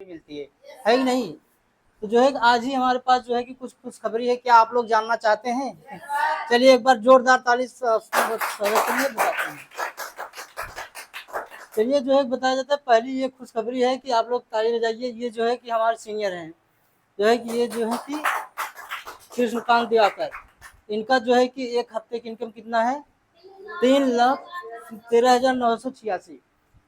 मिलती है कि नहीं। तो जो है आज ही हमारे पास जो है कि कुछ खुशखबरी है, क्या आप लोग जानना चाहते हैं? चलिए एक बार जोरदार ताली बताते हैं। चलिए जो है बताया जाता है, पहली ये खुशखबरी है कि आप लोग ताली बजाइए। ये जो है कि हमारे सीनियर हैं, जो है कि ये जो है कि कृष्णकांत दिवाकर, इनका जो है कि एक हफ्ते की इनकम कितना है? 3,13,986।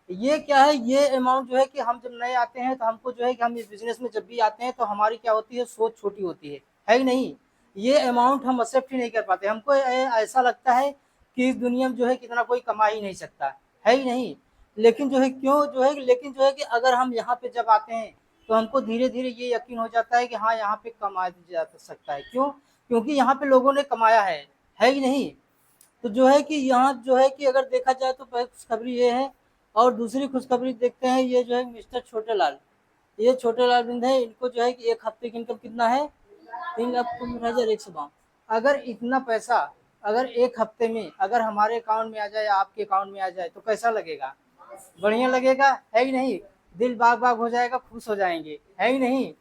ये क्या है, ये अमाउंट जो है कि हम जब नए आते हैं तो हमको जो है कि हम इस बिजनेस में जब भी आते हैं तो हमारी क्या होती है, सोच छोटी होती है कि नहीं। ये अमाउंट हम एक्सेप्ट ही नहीं कर पाते, हमको ऐसा लगता है कि इस दुनिया में जो है कितना कोई कमा ही नहीं सकता है ही नहीं। लेकिन जो है क्यों जो है, लेकिन जो है कि अगर हम यहाँ पे जब आते हैं तो हमको धीरे धीरे ये यकीन हो जाता है कि हाँ यहाँ पे कमाया जा सकता है। क्यों? क्योंकि यहाँ पे लोगों ने कमाया है ही नहीं। तो जो है कि यहाँ जो है कि अगर देखा जाए तो पहली खुशखबरी ये है। और दूसरी खुशखबरी देखते हैं, ये जो है मिस्टर छोटे लाल, ये छोटे लाल बिंद है, इनको जो है कि एक हफ्ते की इनकम कितना है? 3,15,152। अगर इतना पैसा अगर एक हफ्ते में अगर हमारे अकाउंट में आ जाए, आपके अकाउंट में आ जाए तो कैसा लगेगा? बढ़िया लगेगा है ही नहीं। दिल बाग बाग हो जाएगा, खुश हो जाएंगे है ही नहीं।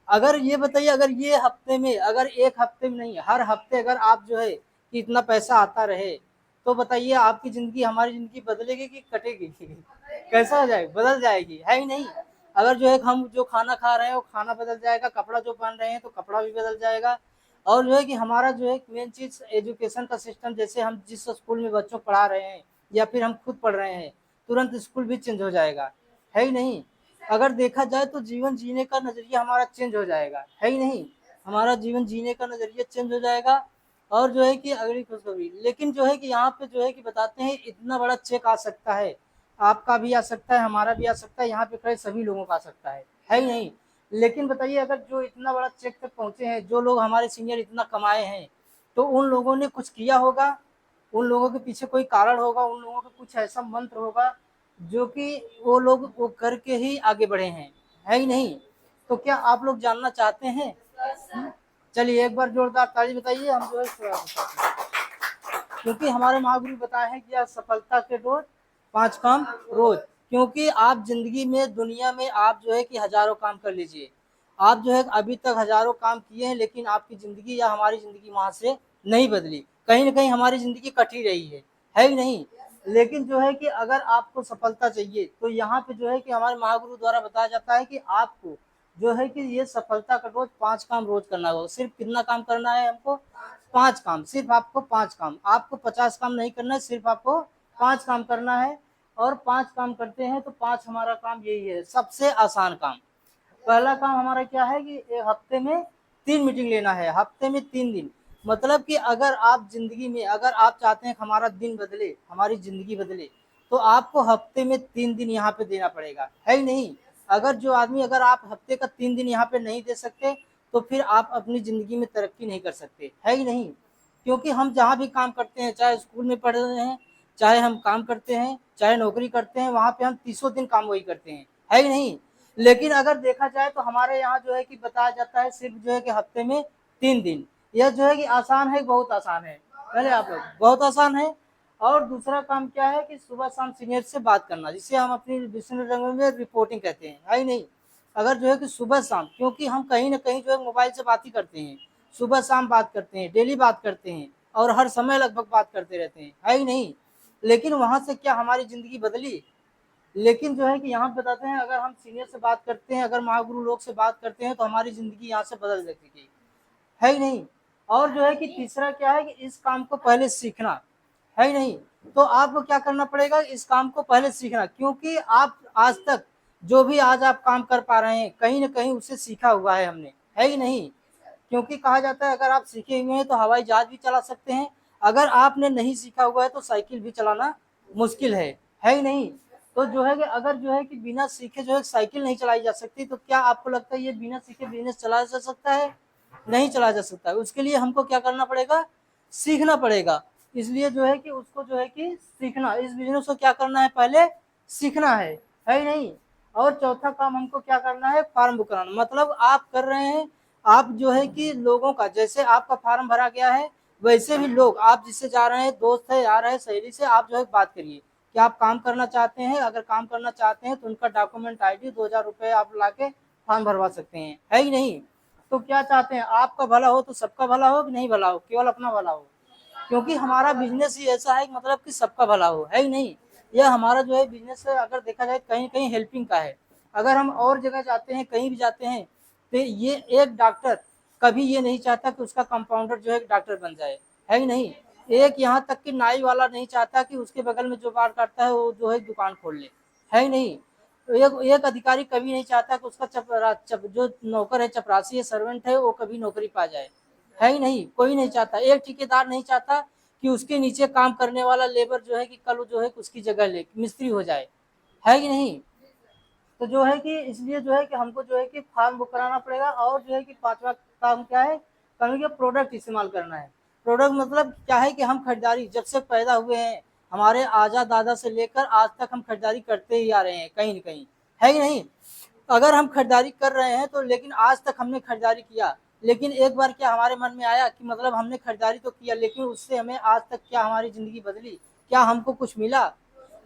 अगर ये बताइए, अगर ये हफ्ते में, अगर एक हफ्ते में नहीं, हर हफ्ते अगर आप जो है कि इतना पैसा आता रहे तो बताइए आपकी ज़िंदगी, हमारी ज़िंदगी बदलेगी कि कटेगी? कैसा हो जाएगा? बदल जाएगी है ही नहीं। अगर जो है हम जो खाना खा रहे हैं वो खाना बदल जाएगा, कपड़ा जो पहन रहे हैं तो कपड़ा भी बदल जाएगा। और जो है कि हमारा जो है मेन चीज़ एजुकेशन का सिस्टम, जैसे हम जिस स्कूल में बच्चों को पढ़ा रहे हैं या फिर हम खुद पढ़ रहे हैं, तुरंत स्कूल भी चेंज हो जाएगा है ही नहीं। अगर देखा जाए तो जीवन जीने का नज़रिया हमारा चेंज हो जाएगा है ही नहीं। हमारा जीवन जीने का नज़रिया चेंज हो जाएगा। और जो है कि अगली खुशखबरी, लेकिन जो है कि यहाँ पे जो है कि बताते हैं इतना बड़ा चेक आ सकता है, आपका भी आ सकता है, हमारा भी आ सकता है, यहाँ पे खड़े सभी लोगों का आ सकता है ही नहीं। लेकिन बताइए अगर जो इतना बड़ा चेक तक पहुँचे हैं, जो लोग हमारे सीनियर इतना कमाए हैं, तो उन लोगों ने कुछ किया होगा, उन लोगों के पीछे कोई कारण होगा, उन लोगों का कुछ ऐसा मंत्र होगा जो कि वो लोग वो करके ही आगे बढ़े हैं है ही नहीं। तो क्या आप लोग जानना चाहते हैं? चलिए एक बार जोरदार ताली बताइए, हम जो है क्योंकि हमारे महागुरु बताए हैं कि सफलता के डोर 5 काम रोज। क्योंकि आप जिंदगी में, दुनिया में आप जो है कि हजारों काम कर लीजिए, आप जो है अभी तक हजारों काम किए हैं, लेकिन आपकी जिंदगी या हमारी जिंदगी वहां से नहीं बदली, कहीं ना कहीं हमारी जिंदगी कटी रही है ही नहीं। लेकिन जो है कि अगर आपको सफलता चाहिए तो यहाँ पे जो है कि हमारे महागुरु द्वारा बताया जाता है कि आपको जो है कि ये सफलता का रोज 5 काम रोज करना होगा। सिर्फ कितना काम करना है हमको? 5 काम, सिर्फ आपको 5 काम, आपको 50 काम नहीं करना है, सिर्फ आपको 5 काम करना है। और 5 काम करते हैं तो 5 हमारा काम यही है, सबसे आसान काम। पहला काम हमारा क्या है कि एक हफ्ते में 3 मीटिंग लेना है, हफ्ते में 3 दिन। मतलब कि अगर आप जिंदगी में, अगर आप चाहते हैं कि हमारा दिन बदले, हमारी जिंदगी बदले, तो आपको हफ्ते में 3 दिन यहाँ पे देना पड़ेगा है ही नहीं। अगर जो आदमी, अगर आप हफ्ते का 3 दिन यहाँ पे नहीं दे सकते तो फिर आप अपनी ज़िंदगी में तरक्की नहीं कर सकते है ही नहीं। क्योंकि हम जहाँ भी काम करते हैं, चाहे स्कूल में पढ़ रहे हैं, चाहे हम काम करते हैं, चाहे नौकरी करते हैं, वहाँ पे हम 30 दिन काम वही करते हैं है ही नहीं। लेकिन अगर देखा जाए तो हमारे यहाँ जो है कि बताया जाता है सिर्फ जो है कि हफ्ते में 3 दिन। यह जो है कि आसान है, बहुत आसान है, पहले आप लोग बहुत आसान है। और दूसरा काम क्या है कि सुबह शाम सीनियर से बात करना, जिसे हम अपनी दूसरे रंग में रिपोर्टिंग कहते हैं है ही नहीं। अगर जो है कि सुबह शाम, क्योंकि हम कहीं ना कहीं जो है मोबाइल से बात ही करते हैं, सुबह शाम बात करते हैं, डेली बात करते हैं, और हर समय लगभग बात करते रहते हैं है ही नहीं। लेकिन वहाँ से क्या हमारी ज़िंदगी बदली? लेकिन जो है कि यहाँ बताते हैं अगर हम सीनियर से बात करते हैं, अगर महागुरु लोग से बात करते हैं तो हमारी ज़िंदगी यहाँ से बदल जाएगी है ही नहीं। और जो है कि तीसरा क्या है कि इस काम को पहले सीखना है ही नहीं। तो आपको क्या करना पड़ेगा? इस काम को पहले सीखना, क्योंकि आप आज तक जो भी आज आप काम कर पा रहे हैं कहीं ना कहीं उससे सीखा हुआ है हमने है ही नहीं। क्योंकि कहा जाता है अगर आप सीखे हुए हैं तो हवाई जहाज भी चला सकते हैं, अगर आपने नहीं सीखा हुआ है तो साइकिल भी चलाना मुश्किल है ही नहीं। तो जो है कि अगर जो है कि बिना सीखे जो है साइकिल नहीं चलाई जा सकती, तो क्या आपको लगता है ये बिना सीखे बिजनेस चलाया जा सकता है? नहीं चलाया जा सकता है। उसके लिए हमको क्या करना पड़ेगा? सीखना पड़ेगा। इसलिए जो है कि उसको जो है कि सीखना, इस बिजनेस को क्या करना है? पहले सीखना है ही नहीं। और चौथा काम हमको क्या करना है? फार्म बुक कराना। मतलब आप कर रहे हैं, आप जो है कि लोगों का, जैसे आपका फार्म भरा गया है वैसे भी लोग, आप जिससे जा रहे हैं, दोस्त है, आ रहे हैं, सहेली से आप जो है बात करिए, क्या आप काम करना चाहते हैं? अगर काम करना चाहते हैं तो उनका डॉक्यूमेंट आईडी 2000 रुपये आप ला के फॉर्म भरवा सकते हैं, है ही नहीं? तो क्या चाहते हैं, आपका भला हो तो सबका भला हो कि नहीं भला हो, केवल अपना भला हो? क्योंकि हमारा बिजनेस ही ऐसा है कि मतलब कि सबका भला हो, है ही नहीं? यह हमारा जो है बिजनेस अगर देखा जाए कहीं कहीं हेल्पिंग का है। अगर हम और जगह जाते हैं, कहीं भी जाते हैं, तो ये एक डॉक्टर कभी ये नहीं चाहता कि उसका कंपाउंडर जो है डॉक्टर बन जाए, है ही नहीं? एक यहाँ तक कि नाई वाला नहीं चाहता कि उसके बगल में जो बाल काटता है वो जो है दुकान खोल ले, है ही नहीं? तो एक अधिकारी कभी नहीं चाहता कि उसका जो नौकर है, चपरासी है, सर्वेंट है, वो कभी नौकरी पा जाए, है ही नहीं? कोई नहीं चाहता। एक ठेकेदार नहीं चाहता कि उसके नीचे काम करने वाला लेबर जो है कि कल जो है उसकी जगह ले मिस्त्री हो जाए, है कि नहीं? तो जो है कि इसलिए जो है कि हमको जो है कि फार्म बुक कराना पड़ेगा। और जो है कि पांचवा काम क्या है, कमी के प्रोडक्ट इस्तेमाल करना है। प्रोडक्ट मतलब क्या है कि हम खरीदारी जब से पैदा हुए हैं, हमारे आजा दादा से लेकर आज तक हम खरीदारी करते ही आ रहे हैं कहीं न कहीं, है कि नहीं? अगर हम खरीदारी कर रहे हैं तो लेकिन आज तक हमने खरीदारी किया, लेकिन एक बार क्या हमारे मन में आया कि मतलब हमने खरीदारी तो किया, लेकिन उससे हमें आज तक क्या हमारी ज़िंदगी बदली? क्या हमको कुछ मिला?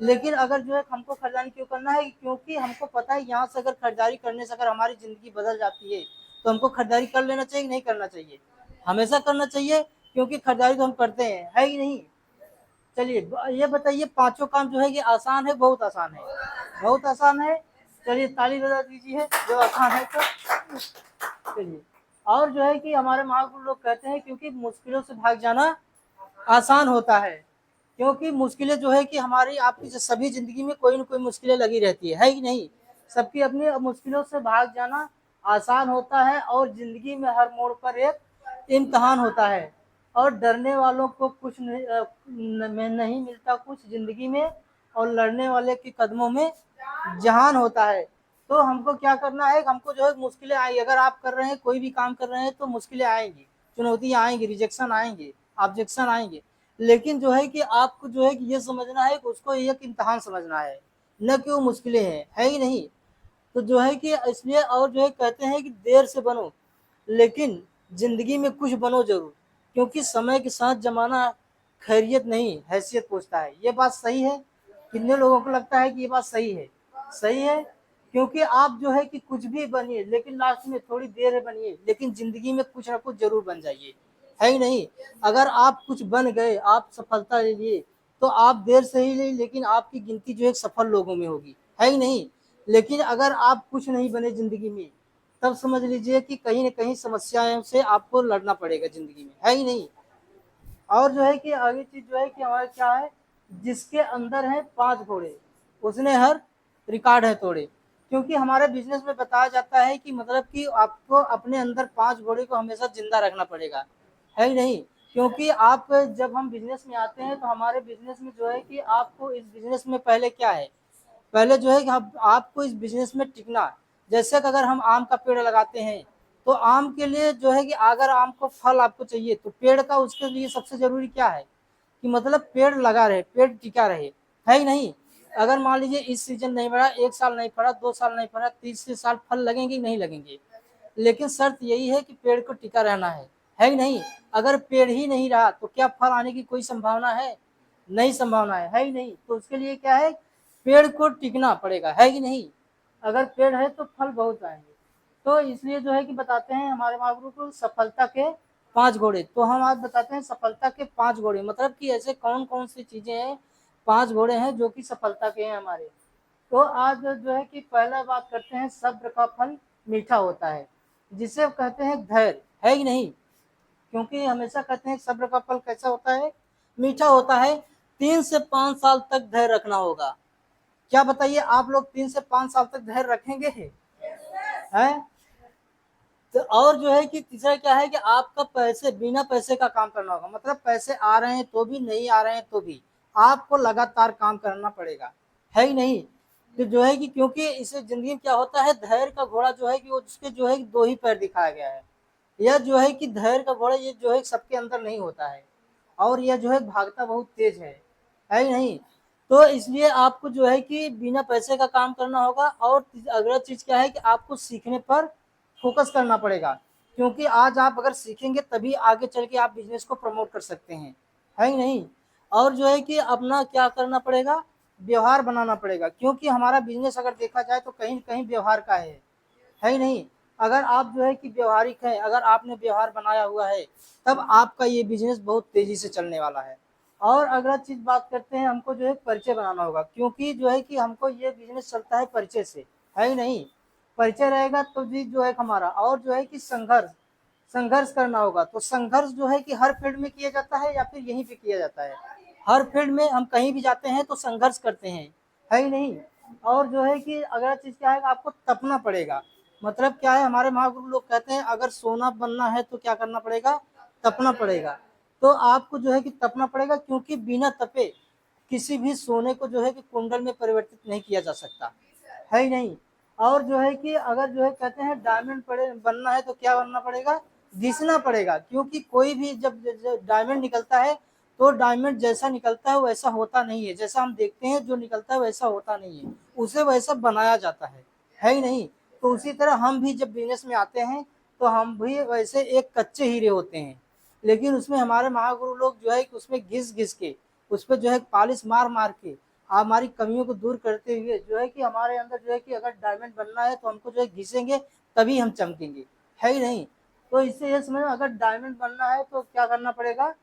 लेकिन अगर जो है हमको खरीदारी क्यों करना है, क्योंकि हमको पता है यहाँ से अगर खरीदारी करने से अगर हमारी ज़िंदगी बदल जाती है, तो हमको खरीदारी कर लेना चाहिए कि नहीं करना चाहिए? हमेशा करना चाहिए, क्योंकि खरीदारी तो हम करते हैं, है कि नहीं? चलिए ये बताइए, पांचों काम जो है ये आसान है, बहुत आसान है? बहुत आसान है। चलिए ताली बजा दीजिए जो आसान है तो। चलिए, और जो है कि हमारे महापुरुष लोग कहते हैं क्योंकि मुश्किलों से भाग जाना आसान होता है। क्योंकि मुश्किलें जो है कि हमारी आपकी सभी जिंदगी में कोई ना कोई मुश्किलें लगी रहती है कि नहीं? सबकी अपनी मुश्किलों से भाग जाना आसान होता है, और जिंदगी में हर मोड़ पर एक इम्तहान होता है, और डरने वालों को कुछ नहीं मिलता कुछ जिंदगी में, और लड़ने वाले के कदमों में जहान होता है। तो हमको क्या करना है, हमको जो है मुश्किलें आई, अगर आप कर रहे हैं कोई भी काम कर रहे हैं तो मुश्किलें आएंगी, चुनौतियां आएंगी, रिजेक्शन आएंगे, ऑब्जेक्शन आएंगे, लेकिन जो है कि आपको जो है कि ये समझना है कि उसको एक इम्तहान समझना है, न कि वो मुश्किलें हैं, है ही नहीं? तो जो है कि इसलिए और जो है कहते हैं कि देर से बनो, लेकिन जिंदगी में कुछ बनो जरूर, क्योंकि समय के साथ जमाना खैरियत नहीं हैसियत पूछता है। ये बात सही है? कितने लोगों को लगता है कि ये बात सही है? सही है। क्योंकि आप जो है कि कुछ भी बनिए, लेकिन लास्ट में थोड़ी देर है बनिए, लेकिन जिंदगी में कुछ ना कुछ जरूर बन जाइए, है ही नहीं? अगर आप कुछ बन गए, आप सफलता ले लिए, तो आप देर से ही ले, लेकिन आपकी गिनती जो है सफल लोगों में होगी, है ही नहीं? लेकिन अगर आप कुछ नहीं बने जिंदगी में, तब समझ लीजिए कि कहीं न कहीं समस्याओं से आपको लड़ना पड़ेगा जिंदगी में, है ही नहीं? और जो है कि आगे चीज जो है कि हमारे क्या है, जिसके अंदर है 5 घोड़े, उसने हर रिकॉर्ड है तोड़े। क्योंकि हमारे बिजनेस में बताया जाता है कि मतलब कि आपको अपने अंदर 5 घोड़े को हमेशा जिंदा रखना पड़ेगा, है ही नहीं? क्योंकि आप जब हम बिजनेस में आते हैं तो हमारे बिजनेस में जो है कि आपको इस बिजनेस में पहले क्या है, पहले जो है कि आपको इस बिजनेस में टिकना। जैसे कि अगर हम आम का पेड़ लगाते हैं, तो आम के लिए जो है कि अगर आम को फल आपको चाहिए तो पेड़ का उसके लिए सबसे जरूरी क्या है कि मतलब पेड़ लगा रहे, पेड़ टिका रहे, है ही नहीं? अगर मान लीजिए इस सीजन नहीं बढ़ा, 1 साल नहीं फड़ा, 2 साल नहीं फड़ा, तीसरे साल फल लगेंगे नहीं लगेंगे? लेकिन शर्त यही है कि पेड़ को टिका रहना है ही नहीं? अगर पेड़ ही नहीं रहा तो क्या फल आने की कोई संभावना है? नहीं संभावना है ही नहीं? तो उसके लिए क्या है, पेड़ को टिकना पड़ेगा, है कि नहीं? अगर पेड़ है तो फल बहुत आएंगे। तो इसलिए जो है कि बताते हैं हमारे महागुरु को सफलता के 5 घोड़े। तो हम आज बताते हैं सफलता के 5 घोड़े, मतलब कि ऐसे कौन कौन सी चीजें हैं, 5 घोड़े हैं जो कि सफलता के हैं हमारे। तो आज जो है कि पहला बात करते हैं, सब्र का फल मीठा होता है, जिसे कहते हैं धैर्य, है कि नहीं? क्योंकि हमेशा कहते हैं सब्र का फल कैसा होता है, मीठा होता है। 3 से 5 साल तक धैर्य रखना होगा। क्या बताइए, आप लोग 3 से 5 साल तक धैर्य रखेंगे? हैं? तो और जो है कि तीसरा क्या है कि आपका पैसे बिना पैसे का काम करना होगा, मतलब पैसे आ रहे हैं तो भी, नहीं आ रहे हैं तो भी आपको लगातार काम करना पड़ेगा, है ही नहीं? तो जो है कि क्योंकि इसे जिंदगी में क्या होता है, धैर्य का घोड़ा जो है कि वो उसके जो है 2 ही पैर दिखाया गया है। यह जो है कि धैर्य का घोड़ा ये जो है सबके अंदर नहीं होता है, और यह जो है भागता बहुत तेज है ही नहीं? तो इसलिए आपको जो है कि बिना पैसे का काम करना होगा। और अगला चीज क्या है कि आपको सीखने पर फोकस करना पड़ेगा, क्योंकि आज आप अगर सीखेंगे तभी आगे चल के आप बिजनेस को प्रमोट कर सकते हैं, है ही नहीं? और जो है कि अपना क्या करना पड़ेगा, व्यवहार बनाना पड़ेगा, क्योंकि हमारा बिजनेस अगर देखा जाए तो कहीं कहीं व्यवहार का है ही नहीं। अगर आप जो है कि व्यवहारिक है, अगर आपने व्यवहार बनाया हुआ है, तब आपका ये बिजनेस बहुत तेजी से चलने वाला है। और अगला चीज बात करते हैं, हमको जो है परिचय बनाना होगा, क्योंकि जो है कि हमको ये बिजनेस चलता है परिचय से, है ही नहीं। परिचय रहेगा तो भी जो है हमारा, और जो है कि संघर्ष संघर्ष करना होगा। तो संघर्ष जो है कि हर फील्ड में किया जाता है या फिर यहीं पे किया जाता है? हर फील्ड में हम कहीं भी जाते हैं तो संघर्ष करते हैं, है ही नहीं। और जो है कि अगला चीज क्या है, आपको तपना पड़ेगा। मतलब क्या है, हमारे महागुरु लोग कहते हैं अगर सोना बनना है तो क्या करना पड़ेगा, तपना पड़ेगा। तो आपको जो है कि तपना पड़ेगा, क्योंकि बिना तपे किसी भी सोने को जो है कि कुंडल में परिवर्तित नहीं किया जा सकता, है ही नहीं। और जो है कि अगर जो है कहते हैं डायमंड पड़े बनना है तो क्या बनना पड़ेगा, घिसना पड़ेगा। क्योंकि कोई भी जब डायमंड निकलता है तो डायमंड जैसा निकलता है वैसा होता नहीं है, जैसा हम देखते हैं जो निकलता है वैसा होता नहीं है, उसे वैसा बनाया जाता है ही नहीं। तो उसी तरह हम भी जब बिजनेस में आते हैं तो हम भी वैसे एक कच्चे हीरे होते हैं, लेकिन उसमें हमारे महागुरु लोग जो है कि उसमें घिस घिस के, उस पर जो है पॉलिश मार मार के हमारी कमियों को दूर करते हुए जो है कि हमारे अंदर जो है कि अगर डायमंड बनना है तो हमको जो है घिसेंगे तभी हम चमकेंगे, है ही नहीं। तो इससे ये समझो, अगर डायमंड बनना है तो क्या करना पड़ेगा,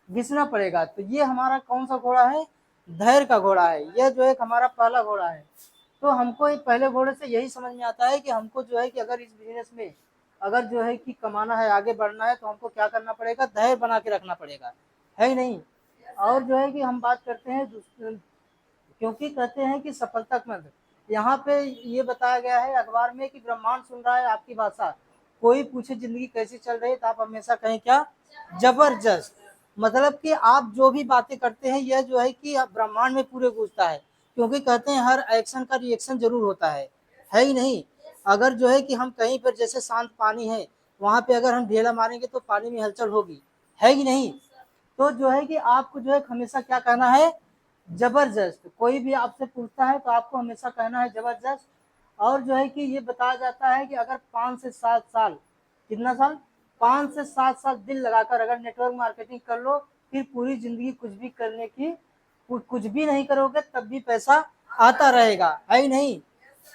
घिसना पड़ेगा। तो ये हमारा कौन सा घोड़ा है, धैर्य का घोड़ा है। यह जो है हमारा पहला घोड़ा है। तो हमको एक पहले घोड़े से यही समझ में आता है कि हमको जो है कि अगर इस बिजनेस में अगर जो है कि कमाना है, आगे बढ़ना है, तो हमको क्या करना पड़ेगा, धैर्य बना के रखना पड़ेगा, है ही नहीं। और जो है कि हम बात करते हैं, क्योंकि कहते हैं कि सफलता का मंत्र, यहाँ पे ये बताया गया है अखबार में कि ब्रह्मांड सुन रहा है आपकी भाषा। कोई पूछे जिंदगी कैसी चल रही है तो आप हमेशा कहें क्या, जबरदस्त। मतलब कि आप जो भी बातें करते हैं यह जो है कि ब्रह्मांड में पूरे गूंजता है, क्योंकि कहते हैं हर एक्शन का रिएक्शन जरूर होता है ही नहीं। अगर जो है कि हम कहीं पर जैसे शांत पानी है, वहां पे अगर हम ढेला मारेंगे तो पानी में हलचल होगी, है ही नहीं। तो जो है कि आपको जो है हमेशा क्या कहना है, जबरदस्त। कोई भी आपसे पूछता है तो आपको हमेशा कहना है जबरदस्त। और जो है कि ये बताया जाता है कि अगर 5 से 7 साल, कितना साल, 5 से 7 साल दिल लगाकर अगर नेटवर्क मार्केटिंग कर लो, फिर पूरी जिंदगी कुछ भी करने की, कुछ भी नहीं करोगे तब भी पैसा आता रहेगा, है ही नहीं।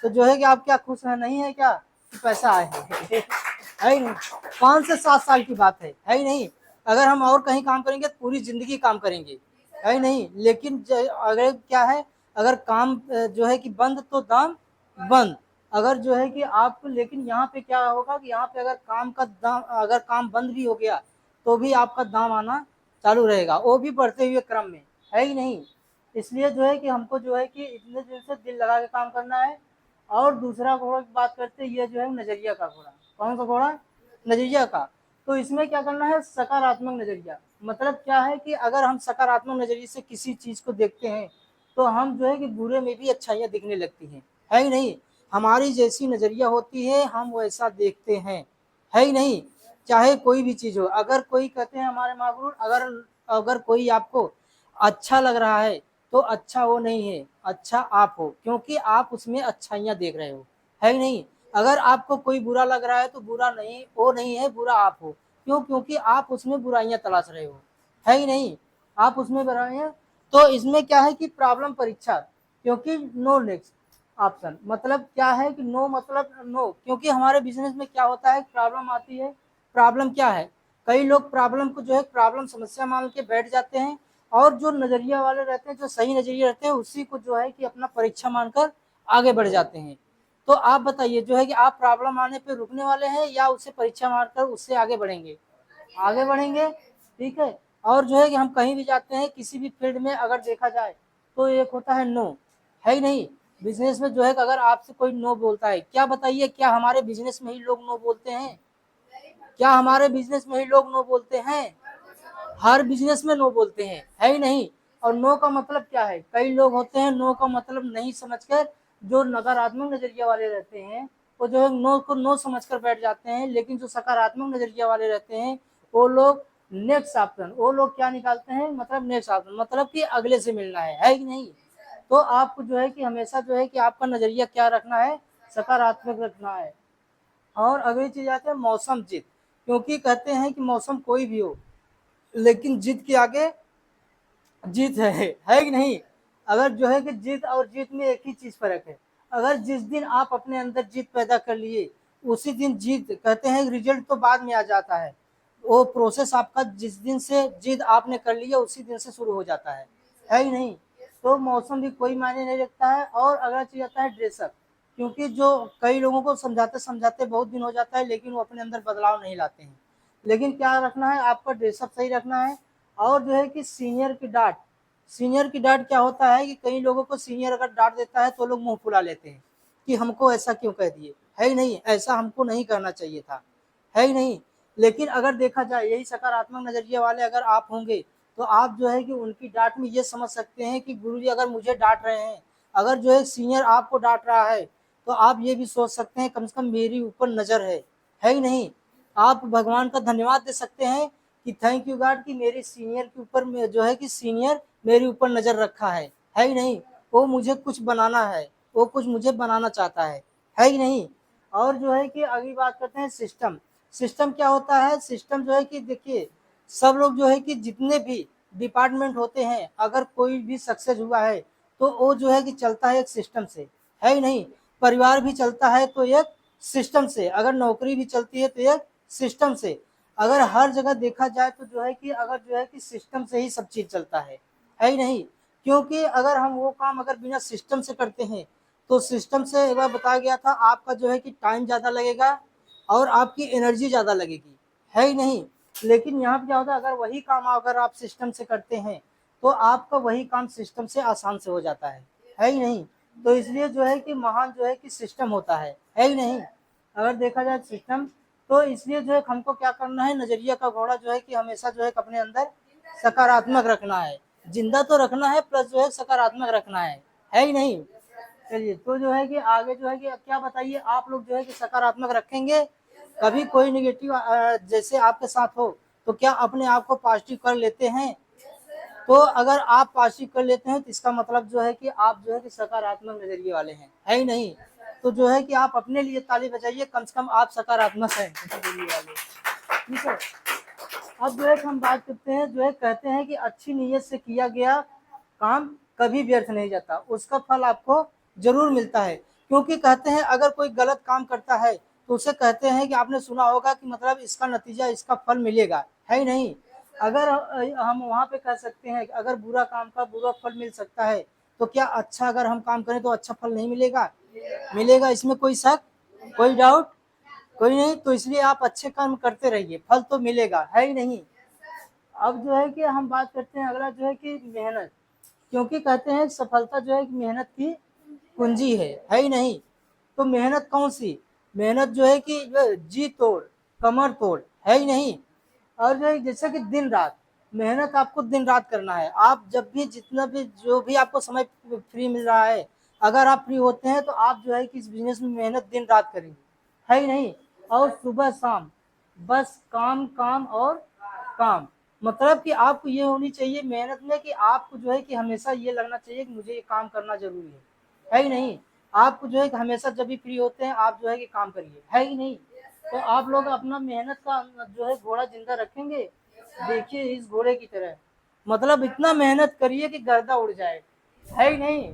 तो जो है कि आप क्या खुश है नहीं है क्या कि पैसा आए है ही नहीं। 5 से 7 साल की बात है ही नहीं। अगर हम और कहीं काम करेंगे तो पूरी जिंदगी काम करेंगे, है ही नहीं। लेकिन अगर क्या है, अगर काम जो है कि बंद तो दाम बंद। अगर जो है कि आप, लेकिन यहाँ पे क्या होगा कि यहाँ पे अगर काम का दाम, अगर काम बंद भी हो गया तो भी आपका दाम आना चालू रहेगा, वो भी बढ़ते हुए क्रम में, है ही नहीं। इसलिए जो है कि हमको जो है कि इतने दिन से दिल लगा के काम करना है। और दूसरा घोड़ा की बात करते हैं, ये जो है नजरिया का घोड़ा। कौन सा घोड़ा, नजरिया का। तो इसमें क्या करना है, सकारात्मक नजरिया। मतलब क्या है कि अगर हम सकारात्मक नजरिए से किसी चीज को देखते हैं तो हम जो है कि बुरे में भी अच्छाइयाँ दिखने लगती हैं, है ही नहीं। हमारी जैसी नजरिया होती है हम वैसा देखते हैं, है ही नहीं। चाहे कोई भी चीज हो, अगर कोई कहते हैं हमारे महागुरु, अगर अगर कोई आपको अच्छा लग रहा है तो अच्छा वो नहीं है, अच्छा आप हो, क्योंकि आप उसमें अच्छाइयाँ देख रहे हो, है ही नहीं। अगर आपको कोई बुरा लग रहा है तो बुरा नहीं, वो नहीं है, बुरा आप हो। क्यों, क्योंकि आप उसमें बुराइयां तलाश रहे हो, है ही नहीं। आप उसमें बुराइयां, तो इसमें क्या है कि प्रॉब्लम परीक्षा, क्योंकि नो नेक्स्ट ऑप्शन। मतलब क्या है कि नो मतलब नो, क्योंकि हमारे बिजनेस में क्या होता है, प्रॉब्लम आती है। प्रॉब्लम क्या है, कई लोग प्रॉब्लम को जो है प्रॉब्लम समस्या मान के बैठ जाते हैं, और जो नजरिया वाले रहते हैं, जो सही नजरिया रहते हैं, उसी को जो है कि अपना परीक्षा मानकर आगे बढ़ जाते हैं। तो आप बताइए जो है कि आप प्रॉब्लम आने पे रुकने वाले हैं या उसे परीक्षा मारकर उससे आगे बढ़ेंगे, आगे बढ़ेंगे, ठीक है। और जो है कि हम कहीं भी जाते हैं किसी भी फील्ड में अगर देखा जाए तो एक होता है नो, है ही नहीं। बिजनेस में जो है कि अगर आपसे कोई नो बोलता है, क्या बताइए, क्या हमारे बिजनेस में ही लोग नो बोलते हैं, क्या हमारे बिजनेस में ही लोग नो बोलते हैं, हर बिजनेस में नो बोलते हैं, है ही नहीं। और नो का मतलब क्या है, कई लोग होते हैं नो का मतलब नहीं समझकर, जो नकारात्मक नजरिया वाले रहते हैं वो जो है नो को नो समझकर बैठ जाते हैं। लेकिन जो सकारात्मक नजरिया वाले रहते हैं वो लोग नेक्स्ट ऑप्शन, वो लोग क्या निकालते हैं, मतलब नेक्स्ट ऑप्शन, मतलब कि अगले से मिलना है कि नहीं। तो आपको जो है कि हमेशा जो है कि आपका नजरिया क्या रखना है, सकारात्मक रखना है। और अगली चीज आती है मौसम जीत, क्योंकि कहते हैं कि मौसम कोई भी हो लेकिन जीत के आगे जीत है कि नहीं। अगर जो है कि जीत और जीत में एक ही चीज फर्क है। अगर जिस दिन आप अपने अंदर जीत पैदा कर लिए उसी दिन जीत, कहते हैं रिजल्ट तो बाद में आ जाता है, वो प्रोसेस आपका जिस दिन से जिद आपने कर लिया उसी दिन से शुरू हो जाता है ही नहीं। तो मौसम भी कोई मायने नहीं रखता है। और अगला चीज आता है ड्रेसअप, क्योंकि जो कई लोगों को समझाते समझाते बहुत दिन हो जाता है लेकिन वो अपने अंदर बदलाव नहीं लाते हैं। लेकिन क्या रखना है, आपका ड्रेसअप सही रखना है। और जो है कि सीनियर की डांट, सीनियर की डांट क्या होता है कि कई लोगों को सीनियर अगर डांट देता है तो लोग मुंह फुला लेते हैं कि हमको ऐसा क्यों कह दिए, है ही नहीं, ऐसा हमको नहीं करना चाहिए था, है ही नहीं। लेकिन अगर देखा जाए यही सकारात्मक नजरिए वाले अगर आप होंगे तो आप जो है कि उनकी डांट में ये समझ सकते हैं कि गुरुजी अगर मुझे डांट रहे हैं, अगर जो है सीनियर आपको डांट रहा है तो आप ये भी सोच सकते हैं कम से कम मेरी ऊपर नजर है ही नहीं। आप भगवान का धन्यवाद दे सकते हैं कि थैंक यू गॉड कि मेरे सीनियर के ऊपर में जो है कि सीनियर मेरे ऊपर नजर रखा है ही नहीं। वो मुझे कुछ बनाना है, वो कुछ मुझे बनाना चाहता है ही नहीं। और जो है कि अगली बात करते हैं सिस्टम। सिस्टम क्या होता है, सिस्टम जो है कि देखिए सब लोग जो है कि जितने भी डिपार्टमेंट होते हैं अगर कोई भी सक्सेस हुआ है तो वो जो है कि चलता है एक सिस्टम से, है ही नहीं। परिवार भी चलता है तो एक सिस्टम से, अगर नौकरी भी चलती है तो एक सिस्टम से। अगर हर जगह देखा जाए तो जो है कि अगर जो है कि सिस्टम से ही सब चीज चलता है ही नहीं। क्योंकि अगर हम वो काम अगर बिना सिस्टम से करते हैं तो सिस्टम से एक बार बताया गया था आपका जो है कि टाइम ज़्यादा लगेगा और आपकी एनर्जी ज़्यादा लगेगी, है ही नहीं। लेकिन यहाँ पे क्या होता है अगर वही काम अगर आप सिस्टम से करते हैं तो आपका वही काम सिस्टम से आसान से हो जाता है ही नहीं। तो इसलिए जो है कि महान जो है कि सिस्टम होता है ही नहीं। अगर देखा जाए सिस्टम, तो इसलिए जो है हमको क्या करना है, नजरिया का घोड़ा जो है कि हमेशा जो है अपने अंदर सकारात्मक रखना है, जिंदा तो रखना है प्लस जो है सकारात्मक रखना है ही नहीं। चलिए तो जो है कि आगे जो है कि क्या बताइए, आप लोग जो है कि सकारात्मक रखेंगे, कभी कोई निगेटिव जैसे आपके साथ हो तो क्या अपने आप को पॉजिटिव कर लेते हैं? तो अगर आप पॉजिटिव कर लेते हैं तो इसका मतलब जो है कि आप जो है कि सकारात्मक नजरिए वाले हैं, है ही नहीं। तो जो है कि आप अपने लिए ताली बजाइए, कम से कम आप सकारात्मक हैं नजरिए वाले, ठीक है। अब जो है हम बात करते हैं, जो है कहते हैं कि अच्छी नीयत से किया गया काम कभी व्यर्थ नहीं जाता, उसका फल आपको जरूर मिलता है। क्योंकि कहते हैं अगर कोई गलत काम करता है तो उसे कहते हैं कि आपने सुना होगा कि मतलब इसका नतीजा इसका फल मिलेगा, है ही नहीं। अगर हम वहाँ पे कह सकते हैं कि अगर बुरा काम का बुरा फल मिल सकता है तो क्या अच्छा अगर हम काम करें तो अच्छा फल नहीं मिलेगा? मिलेगा, इसमें कोई शक, कोई डाउट कोई नहीं। तो इसलिए आप अच्छे कर्म करते रहिए, फल तो मिलेगा, है ही नहीं। अब जो है कि हम बात करते हैं अगला जो है कि मेहनत, क्योंकि कहते हैं सफलता जो है कि मेहनत की कुंजी है ही नहीं। तो मेहनत कौन सी, मेहनत जो है कि जी तोड़ कमर तोड़, है ही नहीं। और जो है जैसे कि दिन रात मेहनत आपको दिन रात करना है। आप जब भी जितना भी जो भी आपको समय फ्री मिल रहा है, अगर आप फ्री होते हैं तो आप जो है कि इस बिजनेस में मेहनत दिन रात करेंगे, है ही नहीं। और सुबह शाम बस काम काम और काम, मतलब कि आपको ये होनी चाहिए मेहनत में कि आपको जो है कि हमेशा ये लगना चाहिए कि मुझे ये काम करना जरूरी है ही नहीं। आपको जो है कि हमेशा जब भी फ्री होते हैं आप जो है कि काम करिए, है ही नहीं। तो आप लोग अपना मेहनत का जो है घोड़ा जिंदा रखेंगे, देखिए इस घोड़े की तरह, मतलब इतना मेहनत करिए कि गर्दा उड़ जाए, है ही नहीं।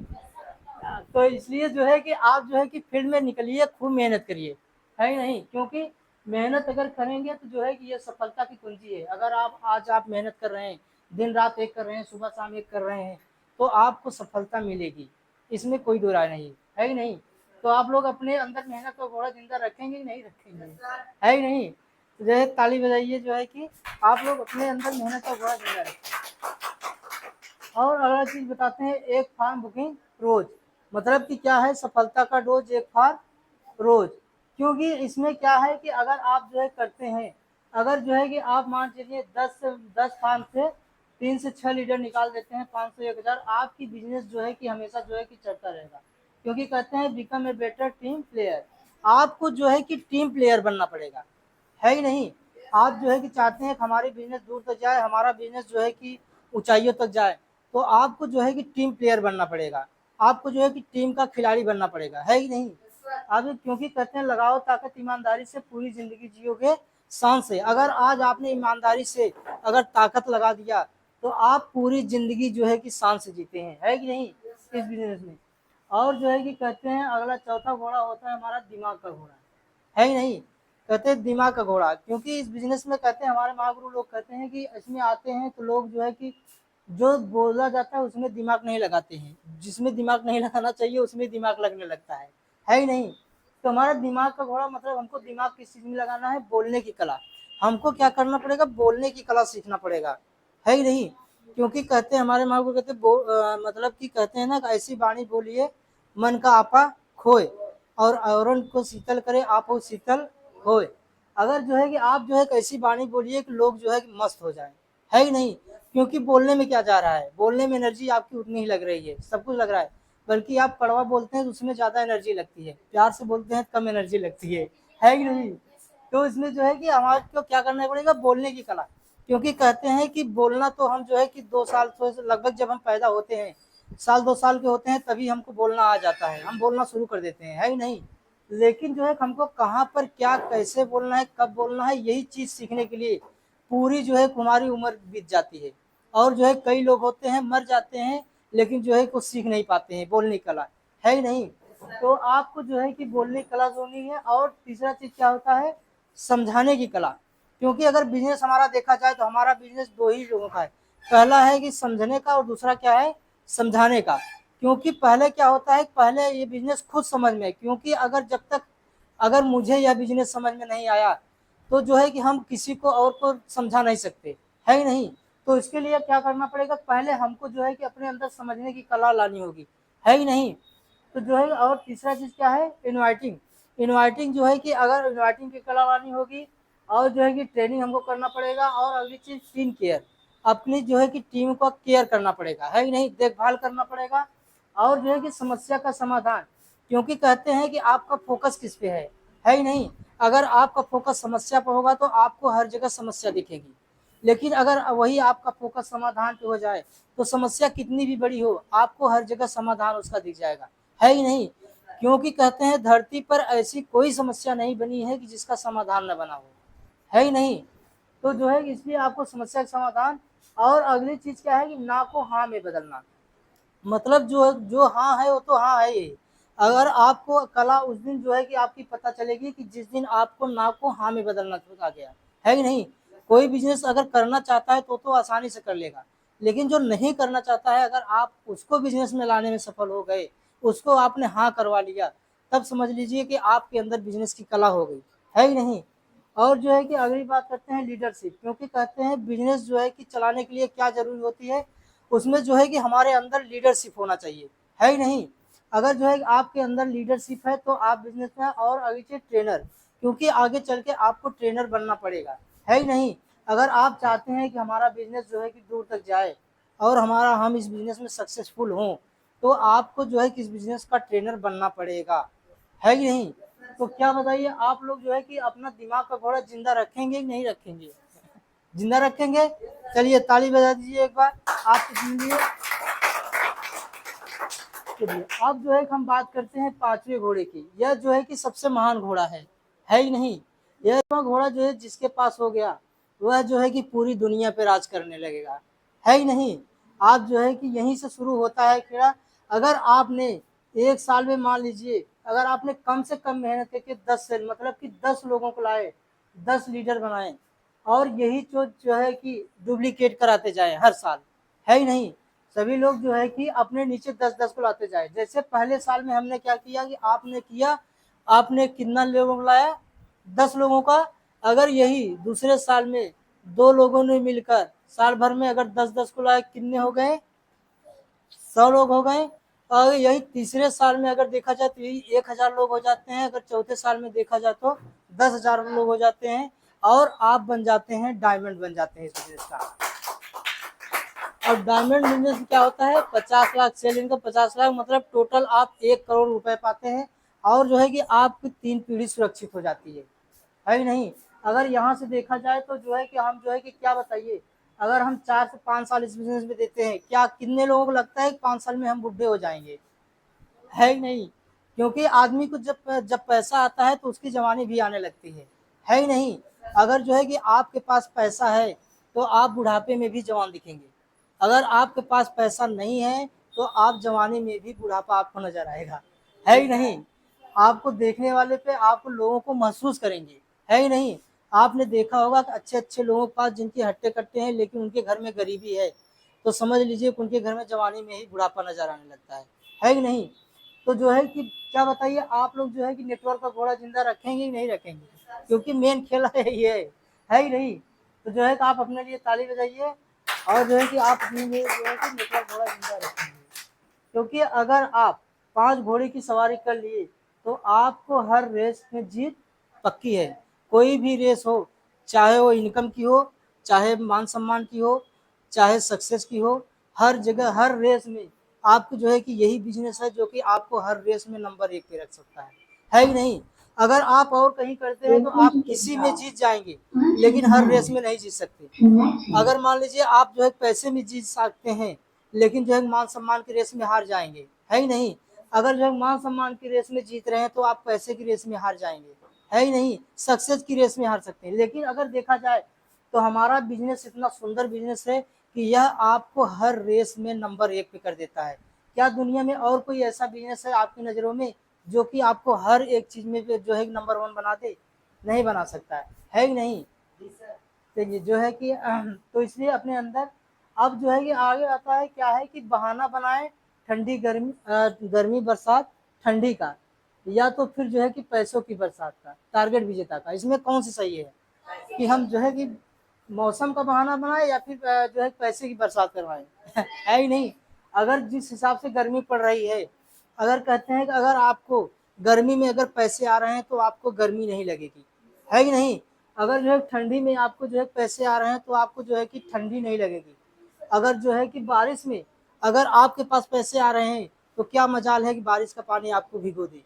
तो इसलिए जो है कि आप जो है कि फील्ड में निकलिए, खूब मेहनत करिए, है ही नहीं। क्योंकि मेहनत अगर करेंगे तो जो है कि ये सफलता की कुंजी है। अगर आप आज आप मेहनत कर रहे हैं, दिन रात एक कर रहे हैं, सुबह शाम एक कर रहे हैं, तो आपको सफलता मिलेगी, इसमें कोई दो राय नहीं, है ही नहीं। तो आप लोग अपने अंदर मेहनत का घोड़ा जिंदा रखेंगे कि नहीं रखेंगे, है ही नहीं। तो जो है ताली बजाइए जो है कि आप लोग अपने अंदर मेहनत का घोड़ा जिंदा रखें। और अगला चीज बताते हैं, एक फार्म बुकिंग रोज, मतलब कि क्या है, सफलता का डोज एक फार्म रोज। क्योंकि इसमें क्या है कि अगर आप जो है करते हैं, अगर जो है कि आप मान चलिए 10 फार्म से 3 से 6 लीडर निकाल देते हैं, 500 1000, आपकी बिजनेस जो है कि हमेशा जो है कि चलता रहेगा। क्योंकि कहते हैं become a better team player, आपको जो है कि टीम प्लेयर बनना पड़ेगा, है ही नहीं। आप जो है कि चाहते हैं कि हमारी बिजनेस दूर तक जाए, हमारा बिजनेस जो है कि ऊंचाइयों तक जाए, तो आपको जो है कि टीम प्लेयर बनना पड़ेगा, आपको जो है कि टीम का खिलाड़ी बनना पड़ेगा, है ही नहीं। अब क्योंकि कहते हैं लगाओ ताकत ईमानदारी से पूरी जिंदगी जियोगे शान से। अगर आज आपने ईमानदारी से अगर ताकत लगा दिया तो आप पूरी जिंदगी जो है कि शान से जीते हैं, है कि नहीं। इस बिजनेस में। और जो है कि कहते हैं अगला चौथा घोड़ा होता है हमारा दिमाग का घोड़ा, है ही नहीं, कहते हैं दिमाग का घोड़ा। क्योंकि इस बिजनेस में कहते हैं हमारे महागुरु लोग कहते हैं कि इसमें आते हैं तो लोग जो है कि जो बोला जाता है उसमें दिमाग नहीं लगाते हैं, जिसमें दिमाग नहीं लगाना चाहिए उसमें दिमाग लगने लगता है ही नहीं। तो हमारा दिमाग का घोड़ा मतलब हमको दिमाग किस चीज़ में लगाना है, बोलने की कला। हमको क्या करना पड़ेगा, बोलने की कला सीखना पड़ेगा, है ही नहीं। क्योंकि कहते हैं हमारे माँ को कहते हैं मतलब कि कहते हैं ना, ऐसी वाणी बोलिए मन का आपा खोए और औरन को शीतल करे आप शीतल होए। अगर जो है कि आप जो है ऐसी वाणी बोलिए कि लोग जो है कि मस्त हो जाए, है ही नहीं। क्योंकि बोलने में क्या जा रहा है, बोलने में एनर्जी आपकी उतनी ही लग रही है, सब कुछ लग रहा है। बल्कि आप कड़वा बोलते हैं तो उसमें ज़्यादा एनर्जी लगती है, प्यार से बोलते हैं कम एनर्जी लगती है कि नहीं। तो इसमें जो है कि हमारे को क्या करना पड़ेगा, बोलने की कला। क्योंकि कहते हैं कि बोलना तो हम जो है कि 2 साल तो लगभग जब हम पैदा होते हैं, साल 2 साल के होते हैं तभी हमको बोलना आ जाता है, हम बोलना शुरू कर देते हैं, है ही नहीं। लेकिन जो है हमको कहाँ पर क्या कैसे बोलना है, कब बोलना है, यही चीज़ सीखने के लिए पूरी जो है हमारी उम्र बीत जाती है। और जो है कई लोग होते हैं मर जाते हैं, लेकिन जो है कुछ सीख नहीं पाते हैं बोलने की कला, है ही नहीं। तो आपको जो है कि बोलने की कला होनी है। और तीसरा चीज़ क्या होता है, समझाने की कला। क्योंकि अगर बिजनेस हमारा देखा जाए तो हमारा बिजनेस दो ही लोगों का है, पहला है कि समझने का और दूसरा क्या है, समझाने का। क्योंकि पहले क्या होता है, पहले ये बिजनेस खुद समझ में, क्योंकि अगर जब तक अगर मुझे यह बिजनेस समझ में नहीं आया तो जो है कि हम किसी को और को समझा नहीं सकते, है ही नहीं। तो इसके लिए क्या करना पड़ेगा, पहले हमको जो है कि अपने अंदर समझने की कला लानी होगी, है ही नहीं। तो जो है और तीसरा चीज़ क्या है, इनवाइटिंग। इनवाइटिंग जो है कि अगर इनवाइटिंग की कला लानी होगी, और जो है कि ट्रेनिंग हमको करना पड़ेगा। और अगली चीज़ टीम केयर, अपनी जो है कि टीम को केयर करना पड़ेगा, है ही नहीं, देखभाल करना पड़ेगा। और जो है कि समस्या का समाधान, क्योंकि कहते हैं कि आपका फोकस किस पे है ही नहीं। अगर आपका फोकस समस्या पर होगा तो आपको हर जगह समस्या दिखेगी, लेकिन अगर वही आपका फोकस समाधान पे हो जाए तो समस्या कितनी भी बड़ी हो आपको हर जगह समाधान उसका दिख जाएगा, है ही नहीं। क्योंकि कहते हैं धरती पर ऐसी कोई समस्या नहीं बनी है कि जिसका समाधान न बना हो, है ही नहीं। तो जो है इसलिए आपको समस्या का समाधान। और अगली चीज़ क्या है कि ना को हाँ में बदलना। मतलब जो जो हाँ है वो तो हाँ है ही। अगर आपको कला उस दिन जो है कि आपकी पता चलेगी कि जिस दिन आपको ना को हाँ में बदलना आ गया, है कि नहीं। कोई बिजनेस अगर करना चाहता है तो आसानी से कर लेगा, लेकिन जो नहीं करना चाहता है अगर आप उसको बिजनेस में लाने में सफल हो गए, उसको आपने हाँ करवा लिया, तब समझ लीजिए कि आपके अंदर बिजनेस की कला हो गई, है ही नहीं। और जो है कि अगली बात करते हैं लीडरशिप। क्योंकि कहते हैं बिजनेस जो है कि चलाने के लिए क्या जरूरी होती है, उसमें जो है कि हमारे अंदर लीडरशिप होना चाहिए, है ही नहीं। अगर जो है आपके अंदर लीडरशिप है तो आप बिजनेस में। और आगे चलिए ट्रेनर, क्योंकि आगे चल के आपको ट्रेनर बनना पड़ेगा, है ही नहीं। अगर आप चाहते हैं कि हमारा बिजनेस जो है कि दूर तक जाए और हम इस बिजनेस में सक्सेसफुल हों, तो आपको जो है कि इस बिजनेस का ट्रेनर बनना पड़ेगा, है कि नहीं। तो क्या बताइए, आप लोग जो है कि अपना दिमाग का घोड़ा जिंदा रखेंगे कि नहीं रखेंगे, जिंदा रखेंगे। चलिए ताली बजा दीजिए एक बार आपके लिए। चलिए अब जो है हम बात करते हैं पांचवें घोड़े की। यह जो है कि सबसे महान घोड़ा है ही नहीं। यह घोड़ा जो है जिसके पास हो गया वह जो है कि पूरी दुनिया पे राज करने लगेगा, है ही नहीं। आप जो है कि यहीं से शुरू होता है खेला। अगर आपने 1 साल में मान लीजिए अगर आपने कम से कम मेहनत करके 10 से मतलब कि 10 लोगों को लाए, 10 लीडर बनाए, और यही जो है कि डुप्लीकेट कराते जाए हर साल, है ही नहीं। सभी लोग जो है कि अपने नीचे 10-10 को लाते जाए। जैसे पहले साल में हमने क्या किया कि आपने कितना लोगों लाया, 10 लोगों का। अगर यही दूसरे साल में 2 लोगों ने मिलकर साल भर में अगर 10-10 को लाए, कितने हो गए, 100 लोग हो गए। और यही तीसरे साल में अगर देखा जाए तो यही 1000 लोग हो जाते हैं। अगर चौथे साल में देखा जाए तो 10,000 लोग हो जाते हैं, और आप बन जाते हैं, डायमंड बन जाते हैं इस बिजनेस का। और डायमंड बिजनेस क्या होता है, 50 लाख सेल इनकम, 50 लाख मतलब टोटल आप 1 करोड़ रुपए पाते हैं। और जो है कि आपकी 3 पीढ़ी सुरक्षित हो जाती है ही नहीं। अगर यहाँ से देखा जाए तो जो है कि हम जो है कि क्या बताइए, अगर हम 4 से 5 साल इस बिजनेस में देते हैं, क्या कितने लोगों को लगता है कि 5 साल में हम बुढ़े हो जाएंगे, है ही नहीं। क्योंकि आदमी को जब जब पैसा आता है तो उसकी जवानी भी आने लगती है ही नहीं। अगर जो है कि आपके पास पैसा है तो आप बुढ़ापे में भी जवान दिखेंगे। अगर आपके पास पैसा नहीं है तो आप जवानी में भी बुढ़ापा आपको नजर आएगा, है ही नहीं। आपको देखने वाले पे आप लोगों को महसूस करेंगे, है ही नहीं। आपने देखा होगा कि अच्छे अच्छे लोगों के पास जिनके हट्टे कट्टे हैं लेकिन उनके घर में गरीबी है, तो समझ लीजिए कि उनके घर में जवानी में ही बुढ़ापा नजर आने लगता है ही नहीं। तो जो है कि क्या बताइए, आप लोग जो है कि नेटवर्क का घोड़ा जिंदा रखेंगे कि नहीं रखेंगे, क्योंकि मेन खेल ये है ही नहीं। तो जो है कि आप अपने लिए ताली बजाइए और जो है कि आप अपने लिए जो है कि नेटवर्क घोड़ा जिंदा रखेंगे, क्योंकि अगर आप 5 घोड़े की सवारी कर लिए तो आपको हर रेस में जीत पक्की है। कोई भी रेस हो, चाहे वो इनकम की हो, चाहे मान सम्मान की हो, चाहे सक्सेस की हो, हर जगह हर रेस में आपको जो है कि यही बिजनेस है जो कि आपको हर रेस में नंबर 1 पे रख सकता है ही नहीं। अगर आप और कहीं करते हैं तो आप किसी में जीत जाएंगे लेकिन हर रेस में नहीं जीत सकते। अगर मान लीजिए आप जो है पैसे में जीत सकते हैं लेकिन जो है मान सम्मान की रेस में हार जाएंगे, है ही नहीं। अगर जो है मान सम्मान की रेस में जीत रहे हैं तो आप पैसे की रेस में हार जाएंगे, है ही नहीं। सक्सेस की रेस में हार सकते हैं। लेकिन अगर देखा जाए तो हमारा बिजनेस इतना सुंदर बिजनेस है कि यह आपको हर रेस में नंबर 1 पे कर देता है। क्या दुनिया में और कोई ऐसा बिजनेस है आपकी नज़रों में जो कि आपको हर एक चीज़ में जो है नंबर 1 बना दे? नहीं बना सकता है ही नहीं। तो ये जो है कि तो इसलिए अपने अंदर अब जो है कि आगे आता है क्या है कि बहाना बनाए ठंडी गर्मी गर्मी बरसात ठंडी का, या तो फिर जो है कि पैसों की बरसात का, टारगेट विजेता का। इसमें कौन सी सही है कि हम जो है कि मौसम का बहाना बनाए या फिर जो है पैसे की बरसात करवाएं? है ही नहीं। अगर जिस हिसाब से गर्मी पड़ रही है, अगर कहते हैं कि अगर आपको गर्मी में अगर पैसे आ रहे हैं तो आपको गर्मी नहीं लगेगी, है ही नहीं। अगर जो है ठंडी में आपको जो है पैसे आ रहे हैं तो आपको जो है कि ठंडी नहीं लगेगी। अगर जो है कि बारिश में अगर आपके पास पैसे आ रहे हैं तो क्या मजाल है कि बारिश का पानी आपको भिगो दे?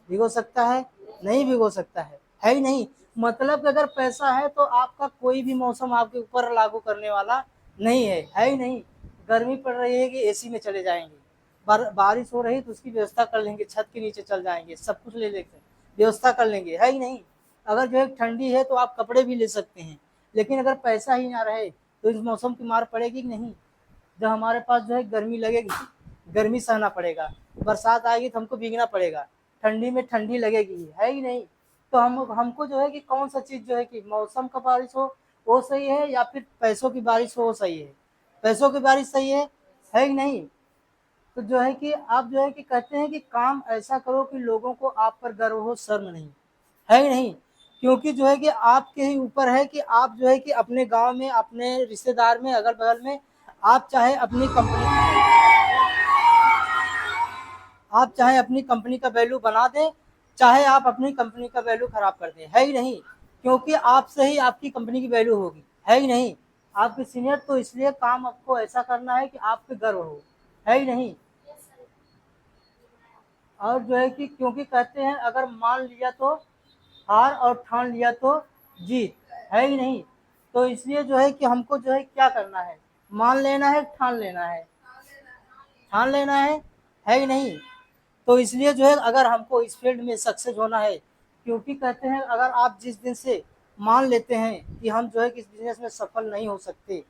भिगो सकता है? नहीं भिगो सकता है ही नहीं। मतलब कि अगर पैसा है तो आपका कोई भी मौसम आपके ऊपर लागू करने वाला नहीं है ही नहीं। गर्मी पड़ रही है कि एसी में चले जाएंगे, बारिश हो रही तो उसकी व्यवस्था कर लेंगे, छत के नीचे चल जाएंगे, सब कुछ ले लेते हैं, व्यवस्था कर लेंगे, है ही नहीं। अगर जो है ठंडी है तो आप कपड़े भी ले सकते हैं। लेकिन अगर पैसा ही ना रहे तो इस मौसम की मार पड़ेगी कि नहीं? जब हमारे पास जो है गर्मी लगेगी, गर्मी सहना पड़ेगा, बरसात आएगी तो हमको भीगना पड़ेगा, ठंडी में ठंडी लगेगी, है ही नहीं। तो हमको जो है कि कौन सा चीज़ जो है कि मौसम का बारिश हो वो सही है या फिर पैसों की बारिश हो वो सही है? पैसों की बारिश सही है ही नहीं। तो जो है कि आप जो है कि कहते हैं कि काम ऐसा करो कि लोगों को आप पर गर्व हो, शर्म नहीं, है ही नहीं। क्योंकि जो है कि आपके ही ऊपर है कि आप जो है कि अपने गांव में, अपने रिश्तेदार में, अगल बगल में आप चाहे अपनी कंपनी का वैल्यू बना दें, चाहे आप अपनी कंपनी का वैल्यू खराब कर दें, है ही नहीं। क्योंकि आपसे ही आपकी कंपनी की वैल्यू होगी, है ही नहीं। आपके सीनियर तो इसलिए काम आपको ऐसा करना है कि आप पे गर्व हो, है ही नहीं। और जो है कि क्योंकि कहते हैं अगर मान लिया तो हार और ठान लिया तो जीत, है ही नहीं। तो इसलिए जो है कि हमको जो है क्या करना है, मान लेना है, ठान लेना है, ठान लेना है ही नहीं। तो इसलिए जो है अगर हमको इस फील्ड में सक्सेस होना है, क्योंकि कहते हैं अगर आप जिस दिन से मान लेते हैं कि हम जो है कि इस बिजनेस में सफल नहीं हो सकते,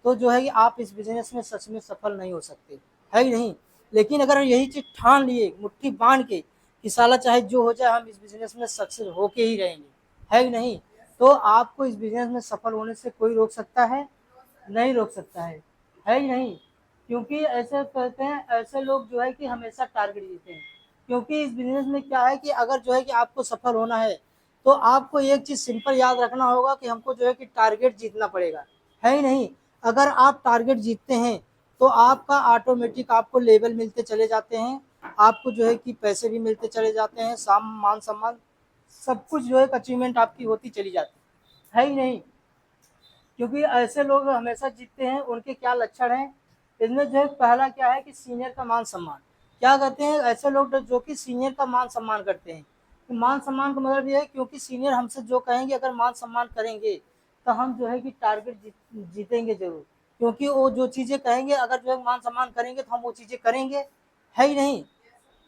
तो जो है कि आप इस बिजनेस में सच में सफल नहीं हो सकते, है ही नहीं। लेकिन अगर यही चीज़ ठान लिए मुट्ठी बांध के कि साला चाहे जो हो जाए हम इस बिजनेस में सक्सेस होके ही रहेंगे, है ही नहीं, तो आपको इस बिजनेस में सफल होने से कोई रोक सकता है? नहीं रोक सकता है ही नहीं। क्योंकि ऐसे कहते हैं ऐसे लोग जो है कि हमेशा टारगेट जीते हैं। क्योंकि इस बिजनेस में क्या है कि अगर जो है कि आपको सफल होना है तो आपको एक चीज़ सिंपल याद रखना होगा कि हमको जो है कि टारगेट जीतना पड़ेगा, है ही नहीं। अगर आप टारगेट जीतते हैं तो आपका ऑटोमेटिक आपको लेवल मिलते चले जाते हैं, आपको जो है कि पैसे भी मिलते चले जाते हैं, मान सम्मान सब कुछ जो है अचीवमेंट आपकी होती चली जाती है ही नहीं। क्योंकि ऐसे लोग हमेशा जीतते हैं, उनके क्या लक्षण हैं? इनमें जो है पहला क्या है कि सीनियर का मान सम्मान। क्या कहते हैं ऐसे लोग जो कि सीनियर का मान सम्मान करते हैं? तो मान सम्मान का मतलब ये है क्योंकि सीनियर हमसे जो कहेंगे अगर मान सम्मान करेंगे तो हम जो है कि टारगेट जीतेंगे जरूर। क्योंकि वो जो चीज़ें कहेंगे अगर जो है मान सम्मान करेंगे तो हम वो चीज़ें करेंगे, है ही नहीं।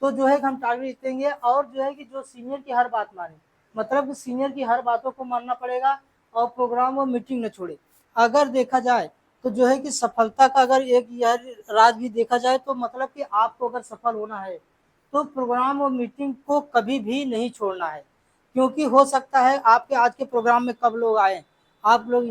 तो जो है कि हम टारगेट जीतेंगे। और जो है कि जो सीनियर की हर बात माने, मतलब कि सीनियर की हर बातों को मानना पड़ेगा और प्रोग्राम और मीटिंग न छोड़े। अगर देखा जाए तो जो है कि सफलता का अगर एक यह राज भी देखा जाए तो मतलब कि आपको अगर सफल होना है तो प्रोग्राम और मीटिंग को कभी भी नहीं छोड़ना है, क्योंकि हो सकता है आपके आज के प्रोग्राम में कब लोग आए, आप लोग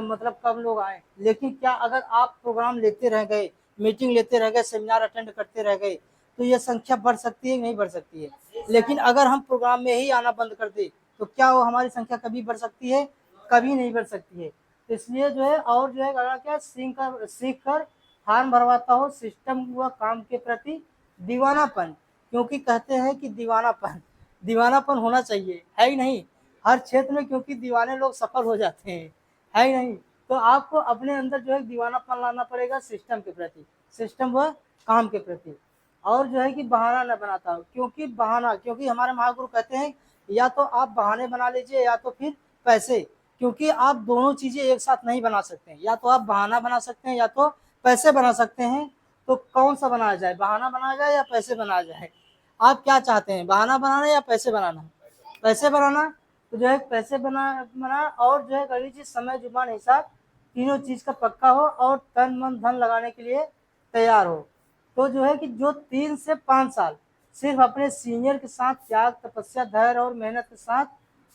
मतलब कब लोग आए, लेकिन क्या अगर आप प्रोग्राम लेते रह गए, मीटिंग लेते रह गए, सेमिनार अटेंड करते रह गए, तो ये संख्या बढ़ सकती है नहीं बढ़ सकती है। लेकिन अगर हम प्रोग्राम में ही आना बंद कर दे तो क्या वो हमारी संख्या कभी बढ़ सकती है? कभी नहीं बढ़ सकती है। इसलिए जो है और जो है अगर क्या सीख कर हार भरवाता हो सिस्टम व काम के प्रति दीवानापन, क्योंकि कहते हैं कि दीवानापन दीवानापन होना चाहिए, है ही नहीं हर क्षेत्र में, क्योंकि दीवाने लोग सफल हो जाते हैं, है ही नहीं। तो आपको अपने अंदर जो है दीवानापन लाना पड़ेगा सिस्टम के प्रति, सिस्टम व काम के प्रति। और जो है कि बहाना न बनाता हो, क्योंकि हमारे महागुरु कहते हैं या तो आप बहाने बना लीजिए या तो फिर पैसे, क्योंकि आप दोनों चीजें एक साथ नहीं बना सकते हैं, या तो आप बहाना बना सकते हैं या तो पैसे बना सकते हैं। तो कौन सा बनाया जाए, बहाना बनाया जाए या पैसे बनाया जाए? आप क्या चाहते हैं, बहाना बनाना या पैसे बनाना? पैसे बनाना। तो जो है पैसे बना और जो है कभी चीज समय जुबान हिसाब तीनों चीज का पक्का हो और तन मन धन लगाने के लिए तैयार हो। तो जो है कि जो 3 से 5 साल सिर्फ अपने सीनियर के साथ त्याग तपस्या धैर्य और मेहनत के साथ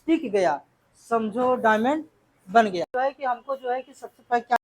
टिक गया, समझो डायमंड बन गया। जो है कि हमको जो है कि सबसे पहले क्या